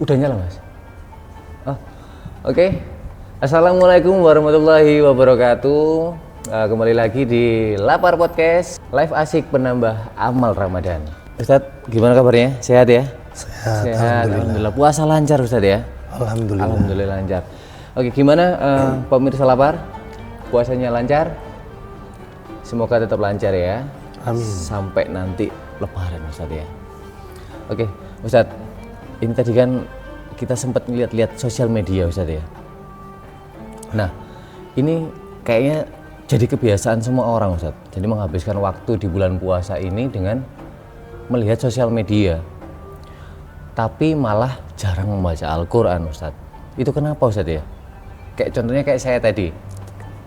Udah nyala mas? Oh, oke. Assalamualaikum warahmatullahi wabarakatuh. Kembali lagi di Lapar Podcast, live asik penambah amal Ramadan. Ustadz, gimana kabarnya? Sehat ya? Sehat. Alhamdulillah. Puasa lancar Ustadz ya? Alhamdulillah lancar. Oke, gimana pemirsa Lapar? Puasanya lancar? Semoga tetap lancar ya. Amin. Sampai nanti Lebaran Ustadz ya. Oke, Ustadz, ini tadi kan kita sempat lihat-lihat sosial media Ustadz ya. Nah, ini kayaknya jadi kebiasaan semua orang Ustadz. Jadi menghabiskan waktu di bulan puasa ini dengan melihat sosial media. Tapi malah jarang membaca Al-Quran Ustadz. Itu kenapa Ustadz ya? Kayak contohnya kayak saya tadi.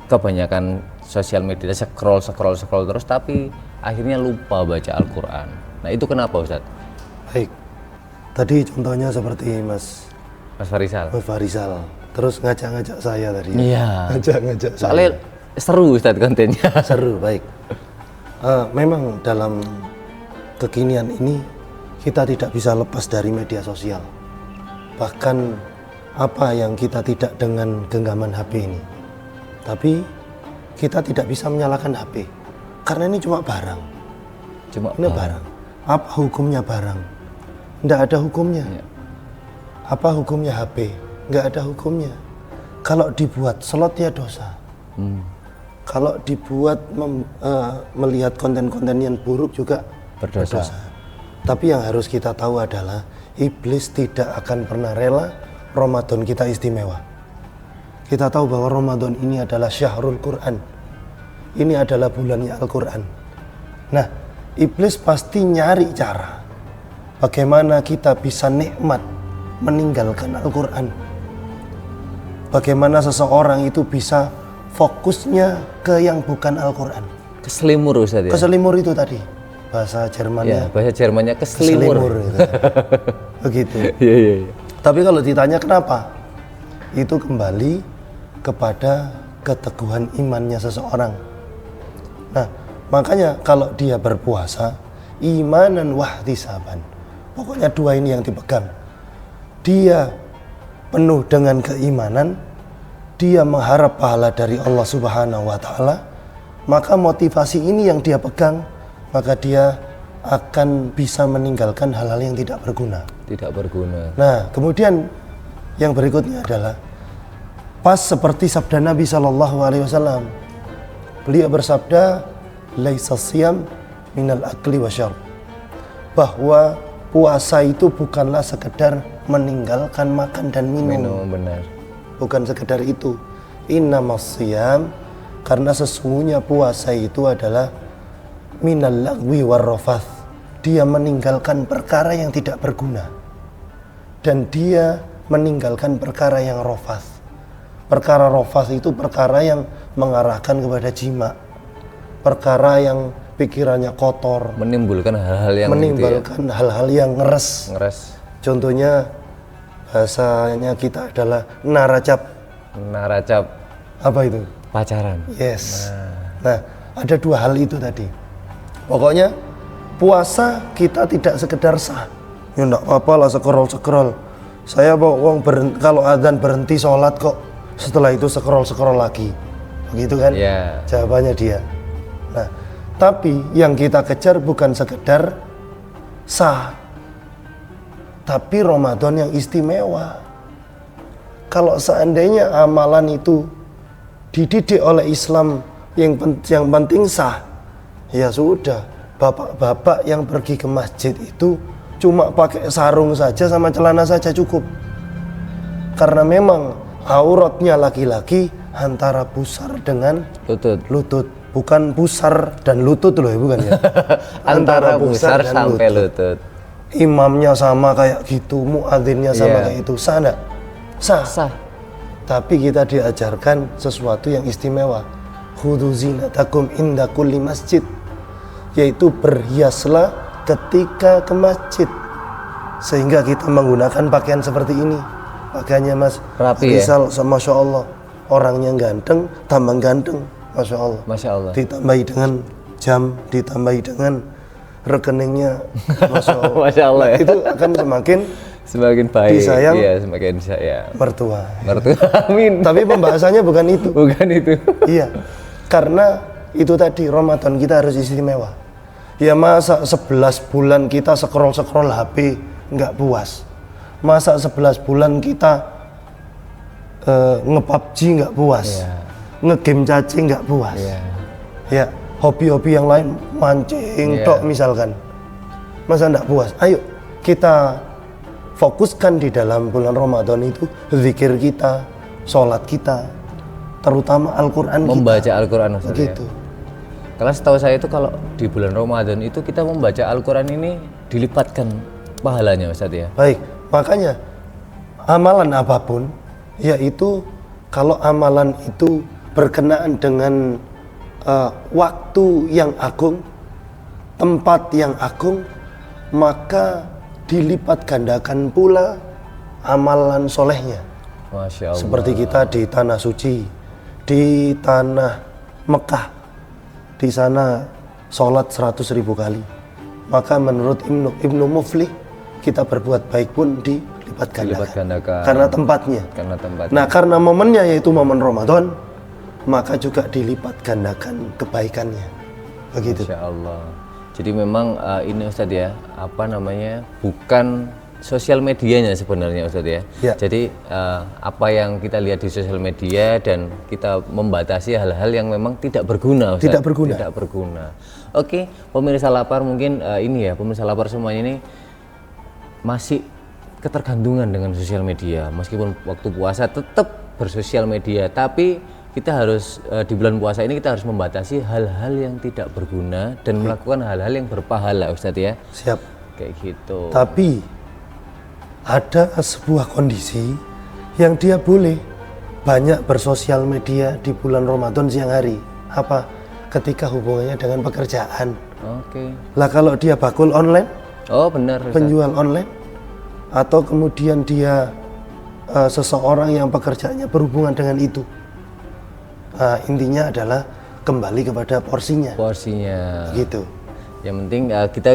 Kebanyakan sosial media scroll terus tapi akhirnya lupa baca Al-Quran. Nah itu kenapa Ustadz? Baik. Tadi contohnya seperti Mas Farisal. Terus ngajak-ngajak saya tadi. Iya. Ngajak-ngajak saya. Soalnya seru Ustadz kontennya. Seru, baik. Memang dalam kekinian ini kita tidak bisa lepas dari media sosial. Bahkan apa yang kita tidak dengan genggaman HP ini. Tapi kita tidak bisa menyalahkan HP. Karena ini cuma barang. Ini barang. Apa hukumnya barang? Tidak ada hukumnya. Ya. Apa hukumnya HP? Nggak ada hukumnya. Kalau dibuat slot ya dosa. Kalau dibuat melihat konten-konten yang buruk juga berdosa. Tapi yang harus kita tahu adalah iblis tidak akan pernah rela Ramadan kita istimewa. Kita tahu bahwa Ramadan ini adalah syahrul Quran. Ini adalah bulannya Al-Quran. Nah, iblis pasti nyari cara bagaimana kita bisa nikmat meninggalkan Al-Quran. Bagaimana seseorang itu bisa fokusnya ke yang bukan Al-Quran. Keselimur Ustadz ya? Keselimur itu tadi. Bahasa Jermannya. Ya, bahasa Jermannya keselimur. Itu. Begitu. Iya. Tapi kalau ditanya kenapa? Itu kembali kepada keteguhan imannya seseorang. Nah, makanya kalau dia berpuasa, imanan wahtisaban. Pokoknya dua ini yang dipegang. Dia penuh dengan keimanan, dia mengharap pahala dari Allah Subhanahu wa taala, maka motivasi ini yang dia pegang, maka dia akan bisa meninggalkan hal-hal yang tidak berguna. Nah, kemudian yang berikutnya adalah pas seperti sabda Nabi SAW. Beliau bersabda, "Laisa siyam minal akli wasyarb." Bahwa puasa itu bukanlah sekedar meninggalkan makan dan minum. Benar. Bukan sekedar itu. Innamas siyam, karena sesungguhnya puasa itu adalah minal lagwi warrafath. Dia meninggalkan perkara yang tidak berguna. Dan dia meninggalkan perkara yang rafath. Perkara rafath itu perkara yang mengarahkan kepada jima. Perkara yang pikirannya kotor. Menimbulkan hal-hal yang ngeres. Contohnya bahasanya kita adalah naracap. Apa itu? Pacaran. Yes. Nah, ada dua hal itu tadi. Pokoknya puasa kita tidak sekedar sah. Ya enggak apa-apa lah scroll. Saya kalau azan berhenti sholat kok. Setelah itu scroll lagi. Begitu kan? Yeah. Jawabannya dia. Nah, tapi yang kita kejar bukan sekedar sah. Tapi Ramadan yang istimewa. Kalau seandainya amalan itu dididik oleh Islam yang penting sah, ya sudah. Bapak-bapak yang pergi ke masjid itu cuma pakai sarung saja sama celana saja cukup. Karena memang auratnya laki-laki antara pusar dengan lutut. Bukan pusar dan lutut loh, bukan ya? Antara pusar sampai lutut. Imamnya sama kayak gitu, muadzinnya sama kayak itu, sah enggak? Sah. Tapi kita diajarkan sesuatu yang istimewa. Khudzu zinatakum inda kulli masjid. Yaitu berhiaslah ketika ke masjid. Sehingga kita menggunakan pakaian seperti ini. Pakaiannya Mas Rizal, Masya Allah. Orangnya ganteng, tambah ganteng. Masya Allah. Ditambahi dengan jam, ditambahi dengan rekeningnya, Masya Allah. Masya Allah ya. Itu akan semakin Semakin baik. Disayang. Iya, semakin saya. Mertua. Amin. Tapi pembahasannya bukan itu. Bukan itu. Iya, karena itu tadi Ramadan kita harus istimewa. Ya masa 11 bulan kita scroll HP nggak puas. Masa 11 bulan kita nge-PUBG nggak puas. Iya. Nge-game cacing nggak puas. Iya. Ya, hobi-hobi yang lain mancing tok misalkan. Masa nggak puas? Ayo kita fokuskan di dalam bulan Ramadan itu zikir kita, sholat kita, terutama Al-Quran Membaca Al-Quran Ustaz, ya. begitu. Karena setahu saya itu kalau di bulan Ramadan itu kita membaca Al-Quran ini dilipatkan pahalanya Ustaz ya. Baik, makanya amalan apapun, yaitu kalau amalan itu berkenaan dengan waktu yang agung, tempat yang agung, maka dilipat gandakan pula amalan solehnya. Masya Allah. Seperti kita di tanah suci, di tanah Mekah, di sana sholat 100.000 kali. Maka menurut Ibnu Muflih, kita berbuat baik pun dilipat gandakan. Karena tempatnya. Nah, karena momennya yaitu momen Ramadan, maka juga dilipat gandakan kebaikannya. Begitu. Masya Allah. Jadi memang ini Ustadz ya, bukan sosial medianya sebenarnya Ustadz ya. Ya. Jadi apa yang kita lihat di sosial media dan kita membatasi hal-hal yang memang tidak berguna Ustadz. Tidak berguna. Oke, pemirsa lapar mungkin pemirsa lapar semuanya ini masih ketergantungan dengan sosial media. Meskipun waktu puasa tetap bersosial media, tapi kita harus di bulan puasa ini kita harus membatasi hal-hal yang tidak berguna dan melakukan hal-hal yang berpahala Ustadz ya. Siap. Kayak gitu. Tapi ada sebuah kondisi yang dia boleh banyak bersosial media di bulan Ramadan siang hari. Apa? Ketika hubungannya dengan pekerjaan. Oke. Lah kalau dia bakul online, Benar Ustadz. penjual online, atau kemudian dia seseorang yang pekerjaannya berhubungan dengan itu. Intinya adalah kembali kepada porsinya. Gitu. Yang penting kita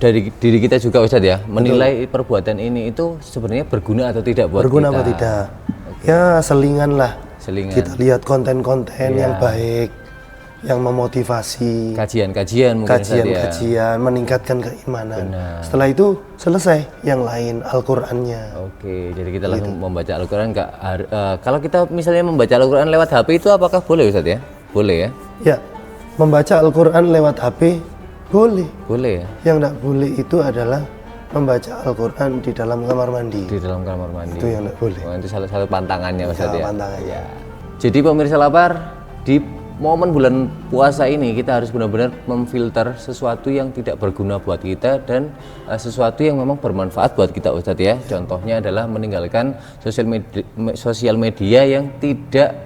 dari diri kita juga Ustadz ya, menilai perbuatan ini itu sebenarnya berguna atau tidak buat berguna kita. Berguna atau tidak. Ya selingan lah. Selingan. Kita lihat konten-konten yang baik, yang memotivasi. Kajian-kajian mungkin Kajian-kajian, meningkatkan keimanan. Benar. Setelah itu selesai yang lain Al-Qur'annya. Oke, jadi kita langsung membaca Al-Qur'an kalau kita misalnya membaca Al-Qur'an lewat HP itu apakah boleh Ustadz ya? Boleh ya? Ya. Membaca Al-Qur'an lewat HP boleh. Boleh ya? Yang tidak boleh itu adalah membaca Al-Qur'an di dalam kamar mandi. Di dalam kamar mandi. Itu yang tidak boleh. Itu salah satu pantangannya Ustadz ya. Pantangannya. Ya. Jadi pemirsa lapar, di momen bulan puasa ini kita harus benar-benar memfilter sesuatu yang tidak berguna buat kita dan sesuatu yang memang bermanfaat buat kita Ustadz ya. Contohnya adalah meninggalkan sosial media yang tidak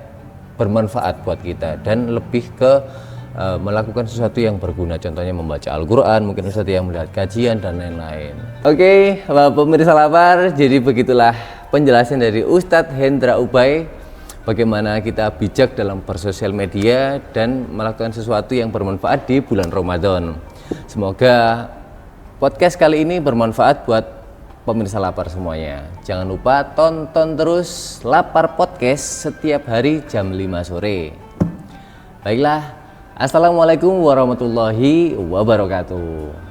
bermanfaat buat kita dan lebih ke melakukan sesuatu yang berguna. Contohnya membaca Al-Quran, mungkin Ustadz yang melihat kajian dan lain-lain. Oke, pemirsa lapar, jadi begitulah penjelasan dari Ustadz Hendra Ubay. Bagaimana kita bijak dalam bersosial media dan melakukan sesuatu yang bermanfaat di bulan Ramadan. Semoga podcast kali ini bermanfaat buat pemirsa lapar semuanya. Jangan lupa tonton terus Lapar Podcast setiap hari jam 5 sore. Baiklah, assalamualaikum warahmatullahi wabarakatuh.